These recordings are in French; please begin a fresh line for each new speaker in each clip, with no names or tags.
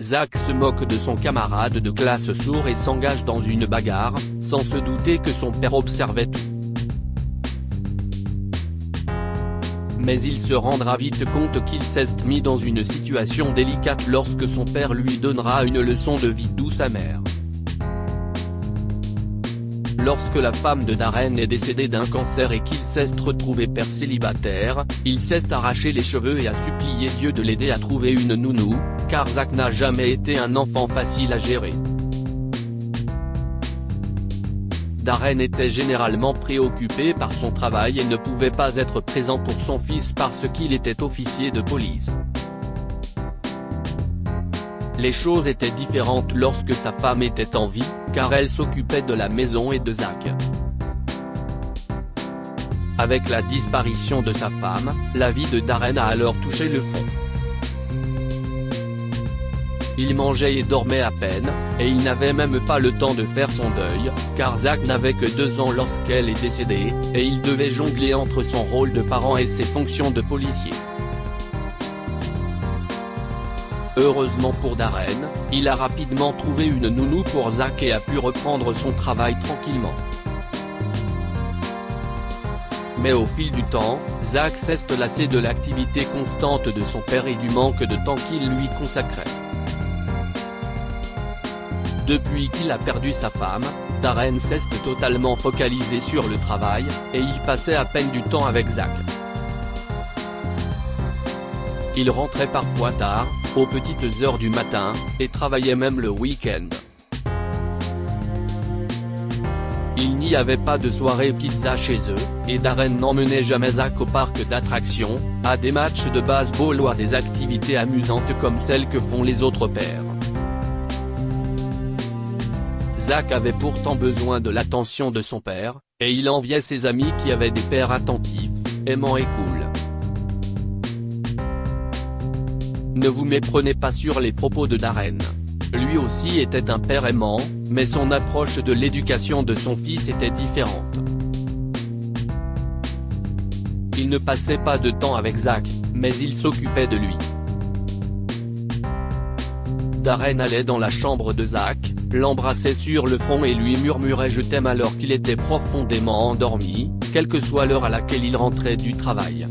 Zach se moque de son camarade de classe sourd et s'engage dans une bagarre, sans se douter que son père observait tout. Mais il se rendra vite compte qu'il s'est mis dans une situation délicate lorsque son père lui donnera une leçon de vie douce amère. Lorsque la femme de Darren est décédée d'un cancer et qu'il s'est retrouvé père célibataire, il s'est arraché les cheveux et a supplié Dieu de l'aider à trouver une nounou, car Zach n'a jamais été un enfant facile à gérer. Darren était généralement préoccupé par son travail et ne pouvait pas être présent pour son fils parce qu'il était officier de police. Les choses étaient différentes lorsque sa femme était en vie, car elle s'occupait de la maison et de Zach. Avec la disparition de sa femme, la vie de Darren a alors touché le fond. Il mangeait et dormait à peine, et il n'avait même pas le temps de faire son deuil, car Zach n'avait que 2 ans lorsqu'elle est décédée, et il devait jongler entre son rôle de parent et ses fonctions de policier. Heureusement pour Darren, il a rapidement trouvé une nounou pour Zach et a pu reprendre son travail tranquillement. Mais au fil du temps, Zach s'est lassé de l'activité constante de son père et du manque de temps qu'il lui consacrait. Depuis qu'il a perdu sa femme, Darren s'est totalement focalisé sur le travail, et il passait à peine du temps avec Zach. Il rentrait parfois tard, aux petites heures du matin, et travaillait même le week-end. Il n'y avait pas de soirée pizza chez eux, et Darren n'emmenait jamais Zach au parc d'attractions, à des matchs de baseball ou à des activités amusantes comme celles que font les autres pères. Zach avait pourtant besoin de l'attention de son père, et il enviait ses amis qui avaient des pères attentifs, aimants et cool. Ne vous méprenez pas sur les propos de Darren. Lui aussi était un père aimant, mais son approche de l'éducation de son fils était différente. Il ne passait pas de temps avec Zach, mais il s'occupait de lui. Darren allait dans la chambre de Zach, l'embrassait sur le front et lui murmurait « je t'aime » alors qu'il était profondément endormi, quelle que soit l'heure à laquelle il rentrait du travail.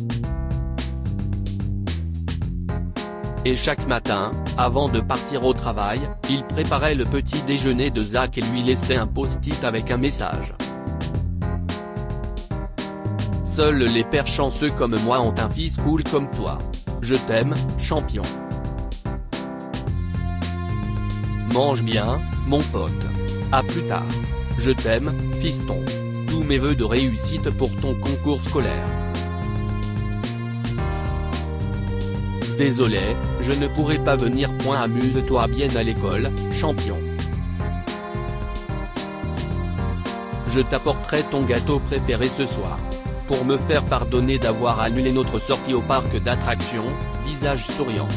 Et chaque matin, avant de partir au travail, il préparait le petit déjeuner de Zach et lui laissait un post-it avec un message. Seuls les pères chanceux comme moi ont un fils cool comme toi. Je t'aime, champion. Mange bien, mon pote. À plus tard. Je t'aime, fiston. Tous mes vœux de réussite pour ton concours scolaire. Désolé, je ne pourrai pas venir. Amuse-toi bien à l'école, champion. Je t'apporterai ton gâteau préféré ce soir. Pour me faire pardonner d'avoir annulé notre sortie au parc d'attractions, visage souriant.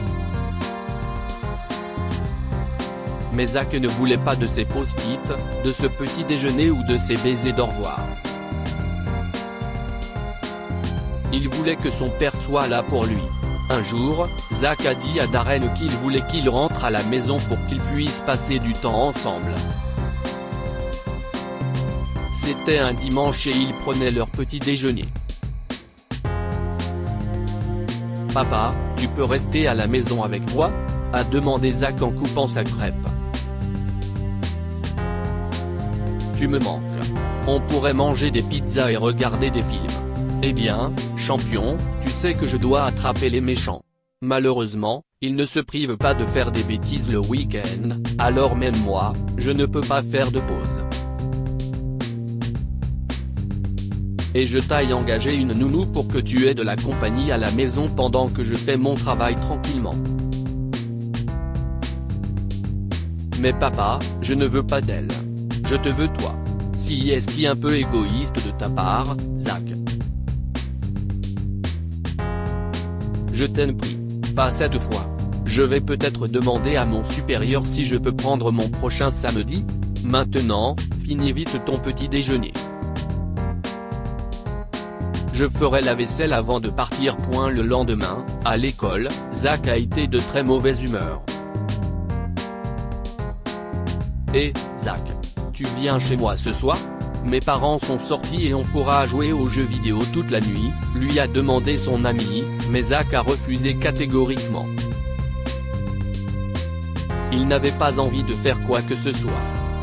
Mais Zach ne voulait pas de ces post-it, de ce petit déjeuner ou de ces baisers d'au revoir. Il voulait que son père soit là pour lui. Un jour, Zach a dit à Darren qu'il voulait qu'il rentre à la maison pour qu'ils puissent passer du temps ensemble. C'était un dimanche et ils prenaient leur petit déjeuner. « Papa, tu peux rester à la maison avec moi ?» a demandé Zach en coupant sa crêpe. « Tu me manques. On pourrait manger des pizzas et regarder des films. Eh bien, champion, tu sais que je dois attraper les méchants. Malheureusement, ils ne se privent pas de faire des bêtises le week-end, alors même moi, je ne peux pas faire de pause. Et je t'aille engager une nounou pour que tu aies de la compagnie à la maison pendant que je fais mon travail tranquillement. » Mais papa, je ne veux pas d'elle. Je te veux toi. Si est-ce un peu égoïste de ta part, Zach. Je t'en prie. Pas cette fois. Je vais peut-être demander à mon supérieur si je peux prendre mon prochain samedi. Maintenant, finis vite ton petit déjeuner. Je ferai la vaisselle avant de partir. Le lendemain, à l'école, Zach a été de très mauvaise humeur. Hé, Zach. Tu viens chez moi ce soir? Mes parents sont sortis et on pourra jouer aux jeux vidéo toute la nuit, lui a demandé son ami, mais Zach a refusé catégoriquement. Il n'avait pas envie de faire quoi que ce soit.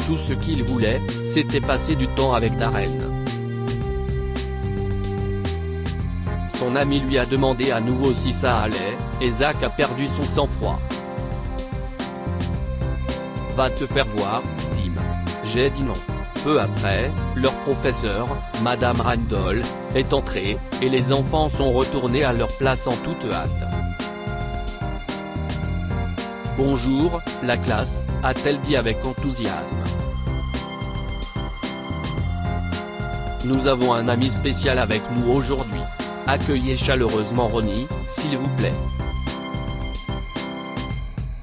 Tout ce qu'il voulait, c'était passer du temps avec Darren. Son ami lui a demandé à nouveau si ça allait, et Zach a perdu son sang-froid. Va te faire voir, Tim. J'ai dit non. Peu après, leur professeur, Madame Randolph, est entrée, et les enfants sont retournés à leur place en toute hâte. Bonjour, la classe, a-t-elle dit avec enthousiasme. Nous avons un ami spécial avec nous aujourd'hui. Accueillez chaleureusement Ronnie, s'il vous plaît.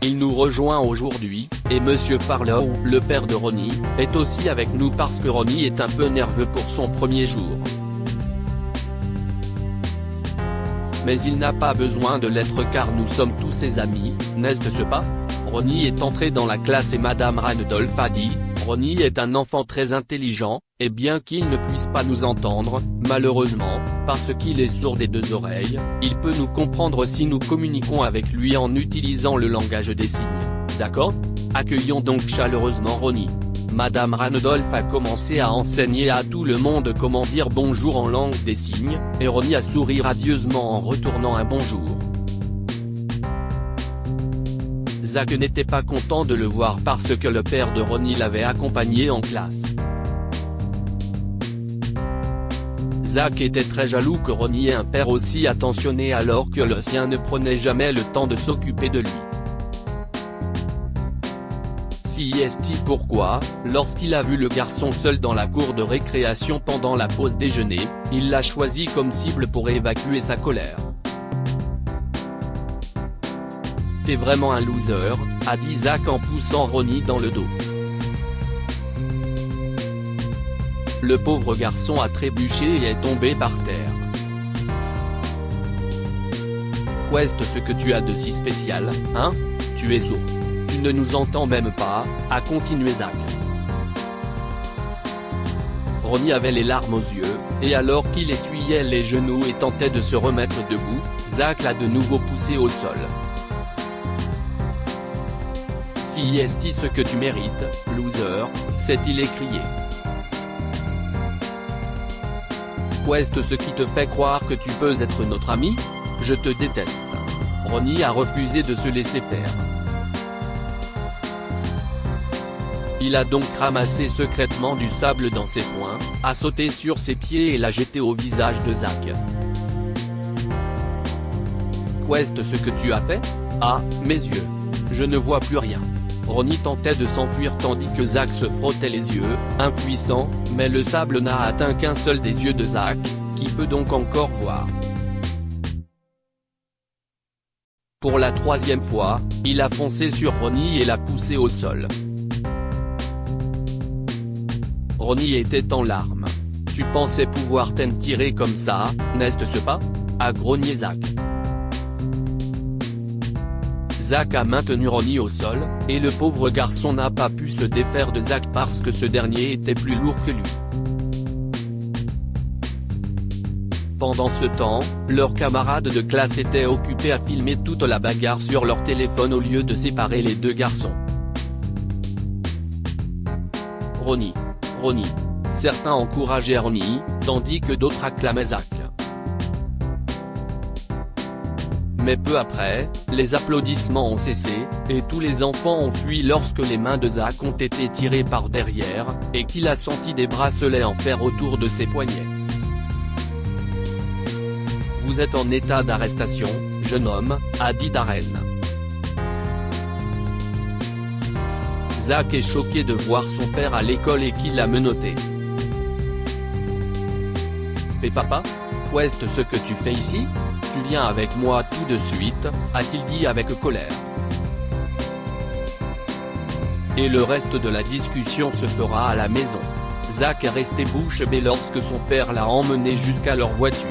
Il nous rejoint aujourd'hui, et Monsieur Farlow, le père de Ronnie, est aussi avec nous parce que Ronnie est un peu nerveux pour son premier jour. Mais il n'a pas besoin de l'être car nous sommes tous ses amis, n'est-ce pas? Ronnie est entré dans la classe et Madame Randolph a dit, Ronnie est un enfant très intelligent, et bien qu'il ne puisse pas nous entendre, malheureusement, parce qu'il est sourd des deux oreilles, il peut nous comprendre si nous communiquons avec lui en utilisant le langage des signes. D'accord? Accueillons donc chaleureusement Ronnie. Madame Randolph a commencé à enseigner à tout le monde comment dire bonjour en langue des signes, et Ronnie a souri radieusement en retournant un bonjour. Zach n'était pas content de le voir parce que le père de Ronnie l'avait accompagné en classe. Zach était très jaloux que Ronnie ait un père aussi attentionné alors que le sien ne prenait jamais le temps de s'occuper de lui. Si est-il pourquoi, lorsqu'il a vu le garçon seul dans la cour de récréation pendant la pause déjeuner, il l'a choisi comme cible pour évacuer sa colère. T'es vraiment un loser, a dit Zach en poussant Ronnie dans le dos. Le pauvre garçon a trébuché et est tombé par terre. Qu'est-ce que tu as de si spécial, hein? Tu es sourd. Tu ne nous entends même pas, a continué Zach. Ronnie avait les larmes aux yeux, et alors qu'il essuyait les genoux et tentait de se remettre debout, Zach l'a de nouveau poussé au sol. Si est ce que tu mérites, loser, s'est-il écrié. Qu'est-ce ce qui te fait croire que tu peux être notre ami? Je te déteste. Ronnie a refusé de se laisser faire. Il a donc ramassé secrètement du sable dans ses poings, a sauté sur ses pieds et l'a jeté au visage de Zach. Qu'est-ce que tu as fait? Ah, mes yeux. Je ne vois plus rien. Ronnie tentait de s'enfuir tandis que Zach se frottait les yeux, impuissant, mais le sable n'a atteint qu'un seul des yeux de Zach, qui peut donc encore voir. Pour la troisième fois, il a foncé sur Ronnie et l'a poussé au sol. Ronnie était en larmes. Tu pensais pouvoir t'en tirer comme ça, n'est-ce pas? A grogné Zach. Zach a maintenu Ronnie au sol, et le pauvre garçon n'a pas pu se défaire de Zach parce que ce dernier était plus lourd que lui. Pendant ce temps, leurs camarades de classe étaient occupés à filmer toute la bagarre sur leur téléphone au lieu de séparer les deux garçons. Ronnie. Ronnie. Certains encourageaient Ronnie, tandis que d'autres acclamaient Zach. Mais peu après, les applaudissements ont cessé, et tous les enfants ont fui lorsque les mains de Zach ont été tirées par derrière, et qu'il a senti des bracelets en fer autour de ses poignets. Vous êtes en état d'arrestation, jeune homme, a dit Darren. Zach est choqué de voir son père à l'école et qu'il l'a menotté. Et papa? Qu'est-ce que tu fais ici? Tu viens avec moi tout de suite, a-t-il dit avec colère. Et le reste de la discussion se fera à la maison. Zach est resté bouche bée lorsque son père l'a emmené jusqu'à leur voiture.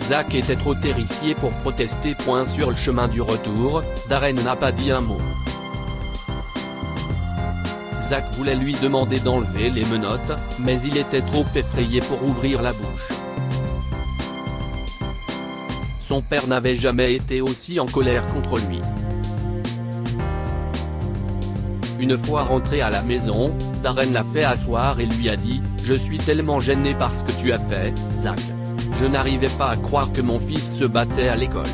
Zach était trop terrifié pour protester. Sur le chemin du retour, Darren n'a pas dit un mot. Zach voulait lui demander d'enlever les menottes, mais il était trop effrayé pour ouvrir la bouche. Son père n'avait jamais été aussi en colère contre lui. Une fois rentré à la maison, Darren l'a fait asseoir et lui a dit « Je suis tellement gêné par ce que tu as fait, Zach. Je n'arrivais pas à croire que mon fils se battait à l'école.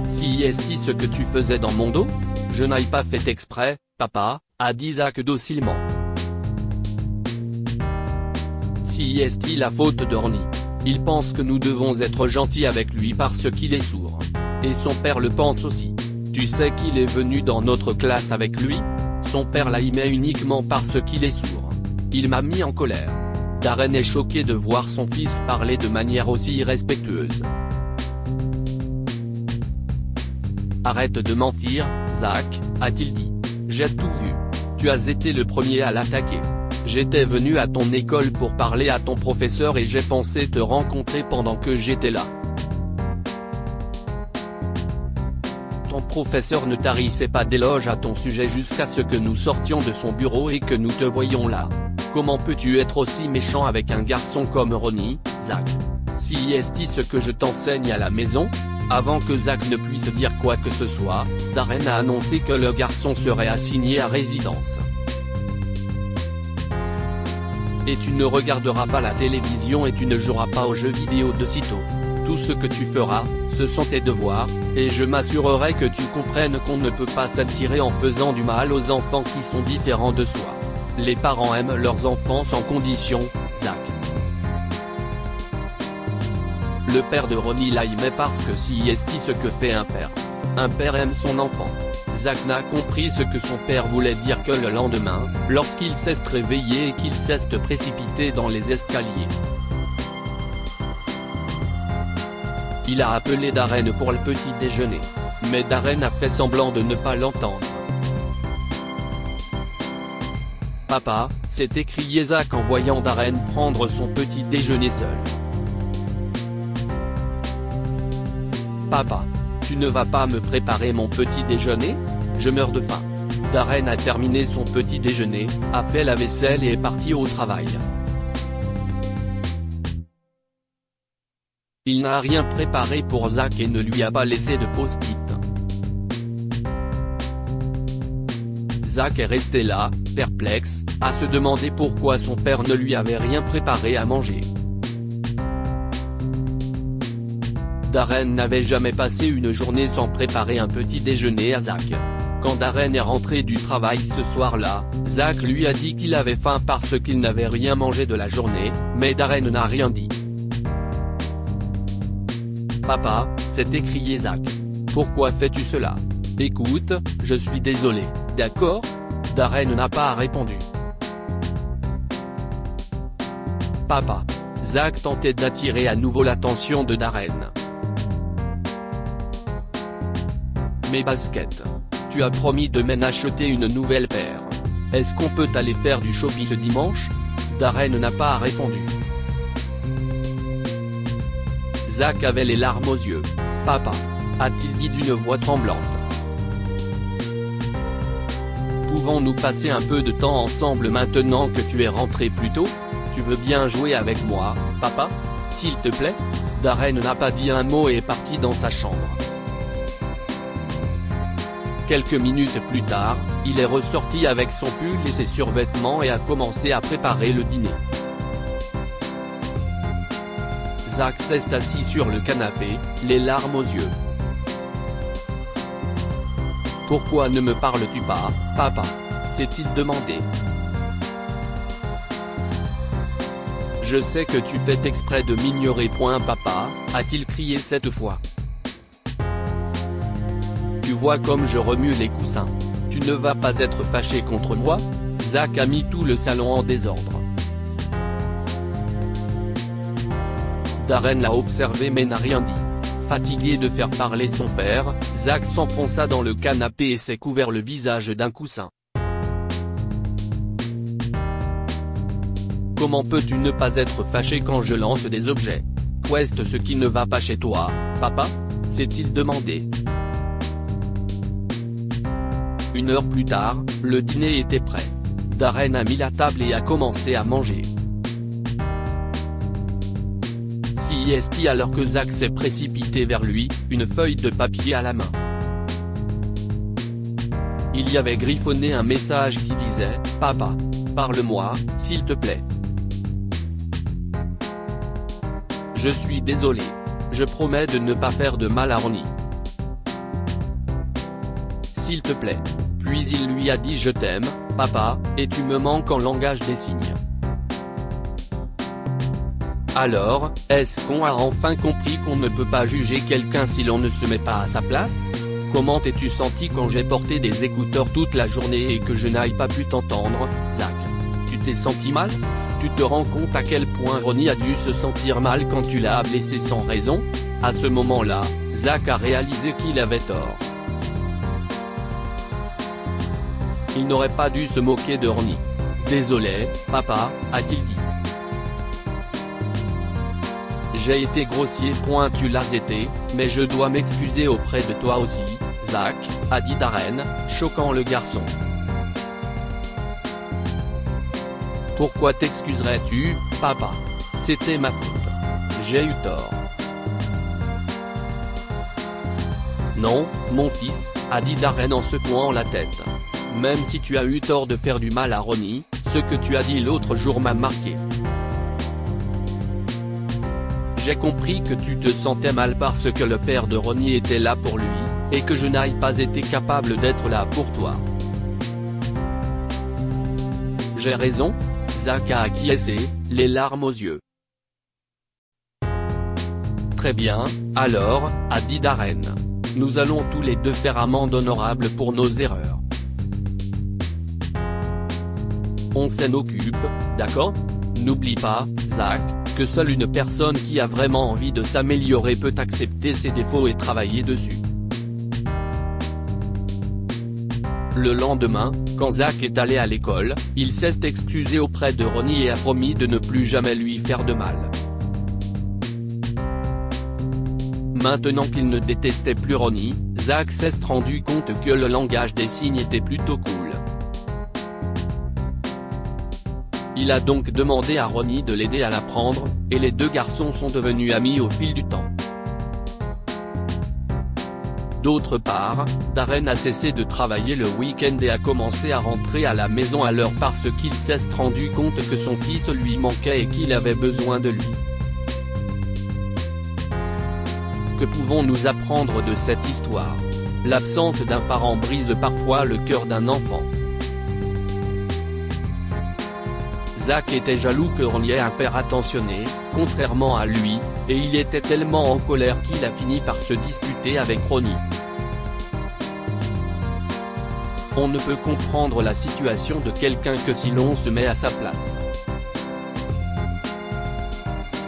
Si est-ce ce que tu faisais dans mon dos ? Je n'ai pas fait exprès, papa », a dit Zach docilement. Si est-ce la faute de Ronnie ? Il pense que nous devons être gentils avec lui parce qu'il est sourd. Et son père le pense aussi. Tu sais qu'il est venu dans notre classe avec lui ? Son père l'a aimé uniquement parce qu'il est sourd. Il m'a mis en colère. Darren est choqué de voir son fils parler de manière aussi irrespectueuse. Arrête de mentir, Zach, a-t-il dit. J'ai tout vu. Tu as été le premier à l'attaquer. J'étais venu à ton école pour parler à ton professeur et j'ai pensé te rencontrer pendant que j'étais là. Ton professeur ne tarissait pas d'éloges à ton sujet jusqu'à ce que nous sortions de son bureau et que nous te voyions là. Comment peux-tu être aussi méchant avec un garçon comme Ronnie, Zach ? Si est-ce ce que je t'enseigne à la maison ? Avant que Zach ne puisse dire quoi que ce soit, Darren a annoncé que le garçon serait assigné à résidence. Et tu ne regarderas pas la télévision et tu ne joueras pas aux jeux vidéo de sitôt. Tout ce que tu feras, ce sont tes devoirs, et je m'assurerai que tu comprennes qu'on ne peut pas s'attirer en faisant du mal aux enfants qui sont différents de soi. Les parents aiment leurs enfants sans condition, Zach. Le père de Ronnie l'a aimé parce que si est ce que fait un père. Un père aime son enfant. Zach n'a compris ce que son père voulait dire que le lendemain, lorsqu'il s'est réveillé et qu'il s'est précipité dans les escaliers. Il a appelé Darren pour le petit déjeuner. Mais Darren a fait semblant de ne pas l'entendre. Papa, s'est écrié Zach en voyant Darren prendre son petit déjeuner seul. Papa, tu ne vas pas me préparer mon petit déjeuner ? Je meurs de faim. Darren a terminé son petit déjeuner, a fait la vaisselle et est parti au travail. Il n'a rien préparé pour Zach et ne lui a pas laissé de post-it. Zach est resté là, perplexe, à se demander pourquoi son père ne lui avait rien préparé à manger. Darren n'avait jamais passé une journée sans préparer un petit déjeuner à Zach. Quand Darren est rentré du travail ce soir-là, Zach lui a dit qu'il avait faim parce qu'il n'avait rien mangé de la journée, mais Darren n'a rien dit. Papa, s'est écrié Zach. Pourquoi fais-tu cela ? Écoute, je suis désolé, d'accord ? Darren n'a pas répondu. Papa. Zach tentait d'attirer à nouveau l'attention de Darren. Mes baskets. Tu as promis de m'en acheter une nouvelle paire. Est-ce qu'on peut aller faire du shopping ce dimanche ? Darren n'a pas répondu. Zach avait les larmes aux yeux. Papa. A-t-il dit d'une voix tremblante. Pouvons-nous passer un peu de temps ensemble maintenant que tu es rentré plus tôt ? Tu veux bien jouer avec moi, papa ? S'il te plaît ? Darren n'a pas dit un mot et est parti dans sa chambre. Quelques minutes plus tard, il est ressorti avec son pull et ses survêtements et a commencé à préparer le dîner. Zach s'est assis sur le canapé, les larmes aux yeux. Pourquoi ne me parles-tu pas, papa ? s'est-il demandé. Je sais que tu fais exprès de m'ignorer. Papa, a-t-il crié cette fois. Tu vois comme je remue les coussins. Tu ne vas pas être fâché contre moi ? Zach a mis tout le salon en désordre. Darren l'a observé mais n'a rien dit. Fatigué de faire parler son père, Zach s'enfonça dans le canapé et s'est couvert le visage d'un coussin. Comment peux-tu ne pas être fâché quand je lance des objets ? Qu'est-ce ce qui ne va pas chez toi, papa ? s'est-il demandé. Une heure plus tard, le dîner était prêt. Darren a mis la table et a commencé à manger. CIST alors que Zach s'est précipité vers lui, une feuille de papier à la main. Il y avait griffonné un message qui disait « Papa, parle-moi, s'il te plaît. Je suis désolé. Je promets de ne pas faire de mal à Ronnie. S'il te plaît. » Puis il lui a dit « Je t'aime, papa, et tu me manques en langage des signes. » Alors, est-ce qu'on a enfin compris qu'on ne peut pas juger quelqu'un si l'on ne se met pas à sa place? Comment t'es-tu senti quand j'ai porté des écouteurs toute la journée et que je n'aille pas pu t'entendre, Zach? Tu t'es senti mal? Tu te rends compte à quel point Ronnie a dû se sentir mal quand tu l'as blessé sans raison? À ce moment-là, Zach a réalisé qu'il avait tort. Il n'aurait pas dû se moquer de Ronnie. « Désolé, papa », a-t-il dit. « J'ai été grossier. Tu l'as été, mais je dois m'excuser auprès de toi aussi, Zach », a dit Darren, choquant le garçon. « Pourquoi t'excuserais-tu, papa? C'était ma faute. J'ai eu tort. » « Non, mon fils », a dit Darren en secouant la tête. « Même si tu as eu tort de faire du mal à Ronnie, ce que tu as dit l'autre jour m'a marqué. J'ai compris que tu te sentais mal parce que le père de Ronnie était là pour lui, et que je n'aille pas été capable d'être là pour toi. J'ai raison ?» Zach a acquiescé, les larmes aux yeux. « Très bien, alors, » a dit Darren. « Nous allons tous les deux faire amende honorable pour nos erreurs. On s'en occupe, d'accord? N'oublie pas, Zach, que seule une personne qui a vraiment envie de s'améliorer peut accepter ses défauts et travailler dessus. » Le lendemain, quand Zach est allé à l'école, il s'est excusé auprès de Ronnie et a promis de ne plus jamais lui faire de mal. Maintenant qu'il ne détestait plus Ronnie, Zach s'est rendu compte que le langage des signes était plutôt cool. Il a donc demandé à Ronnie de l'aider à l'apprendre, et les deux garçons sont devenus amis au fil du temps. D'autre part, Darren a cessé de travailler le week-end et a commencé à rentrer à la maison à l'heure parce qu'il s'est rendu compte que son fils lui manquait et qu'il avait besoin de lui. Que pouvons-nous apprendre de cette histoire? L'absence d'un parent brise parfois le cœur d'un enfant. Zach était jaloux que Ronnie ait un père attentionné, contrairement à lui, et il était tellement en colère qu'il a fini par se disputer avec Ronnie. On ne peut comprendre la situation de quelqu'un que si l'on se met à sa place.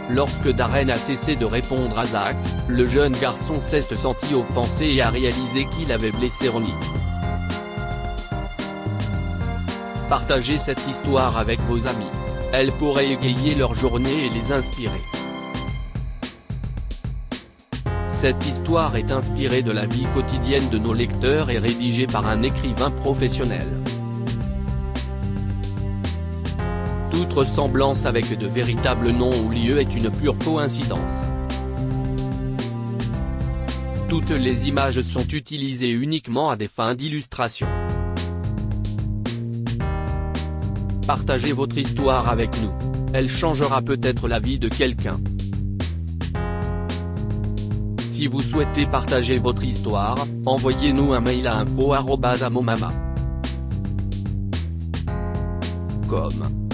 Lorsque Darren a cessé de répondre à Zach, le jeune garçon s'est senti offensé et a réalisé qu'il avait blessé Ronnie. Partagez cette histoire avec vos amis. Elle pourrait égayer leur journée et les inspirer. Cette histoire est inspirée de la vie quotidienne de nos lecteurs et rédigée par un écrivain professionnel. Toute ressemblance avec de véritables noms ou lieux est une pure coïncidence. Toutes les images sont utilisées uniquement à des fins d'illustration. Partagez votre histoire avec nous. Elle changera peut-être la vie de quelqu'un. Si vous souhaitez partager votre histoire, envoyez-nous un mail à info@amomama.com.